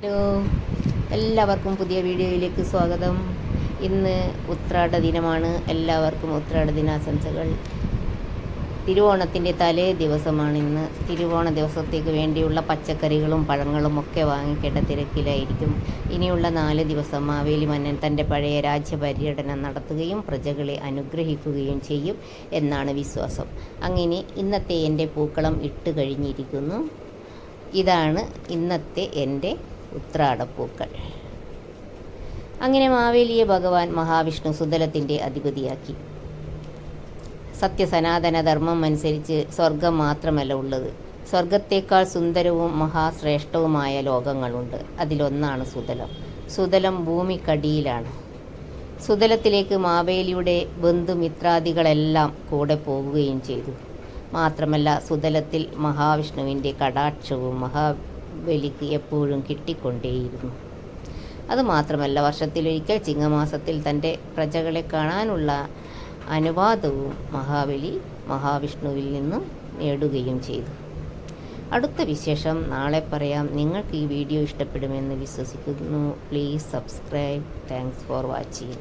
Hello, എല്ലാവർക്കും പുതിയ വീഡിയോയിലേക്ക് സ്വാഗതം. ഇന്ന് ഉത്രാട ദിനമാണ്. എല്ലാവർക്കും ഉത്രാട ദിനാശംസകൾ. തിരുവോണത്തിൻ്റെ തലേ ദിവസമാണ് ഇന്ന്. തിരുവോണ ദിവസത്തേക്ക് വേണ്ടിയുള്ള പച്ചക്കറികളും പഴങ്ങളും ഒക്കെ വാങ്ങിക്കേണ്ട തിരക്കിലായിരിക്കും. ഇനിയുള്ള 4 ദിവസം മാവേലി മന്നൻ തൻ്റെ പഴയ രാജ്യപര്യടനം നടത്തുകയും പ്രജകളെ അനുഗ്രഹിക്കുകയും ചെയ്യും എന്നാണ് വിശ്വാസം. അങ്ങനെ ഇന്നത്തെ എൻ്റെ പൂക്കളം ഇട്ട് കഴിഞ്ഞിരിക്കുന്നു. ഇതാണ് ഇന്നത്തെ എൻ്റെ ഉത്രാടപ്പൂക്കൾ. അങ്ങനെ മാവേലിയെ ഭഗവാൻ മഹാവിഷ്ണു സുതലത്തിൻ്റെ അധിപതിയാക്കി. സത്യസനാതന ധർമ്മം അനുസരിച്ച് സ്വർഗം മാത്രമല്ല ഉള്ളത്, സ്വർഗത്തേക്കാൾ സുന്ദരവും മഹാശ്രേഷ്ഠവുമായ ലോകങ്ങളുണ്ട്. അതിലൊന്നാണ് സുതലം. സുതലം ഭൂമിക്കടിയിലാണ്. സുതലത്തിലേക്ക് മാവേലിയുടെ ബന്ധുമിത്രാദികളെല്ലാം കൂടെ പോകുകയും ചെയ്തു. മാത്രമല്ല, സുതലത്തിൽ മഹാവിഷ്ണുവിൻ്റെ കടാക്ഷവും മഹാബലിക്ക് എപ്പോഴും കിട്ടിക്കൊണ്ടേയിരുന്നു. അതുമാത്രമല്ല, വർഷത്തിലൊരിക്കൽ ചിങ്ങമാസത്തിൽ തൻ്റെ പ്രജകളെ കാണാനുള്ള അനുവാദവും മഹാബലി മഹാവിഷ്ണുവിൽ നിന്നും നേടുകയും ചെയ്തു. അടുത്ത വിശേഷം നാളെ പറയാം. നിങ്ങൾക്ക് ഈ വീഡിയോ ഇഷ്ടപ്പെടുമെന്ന് വിശ്വസിക്കുന്നു. Please subscribe. Thanks for watching.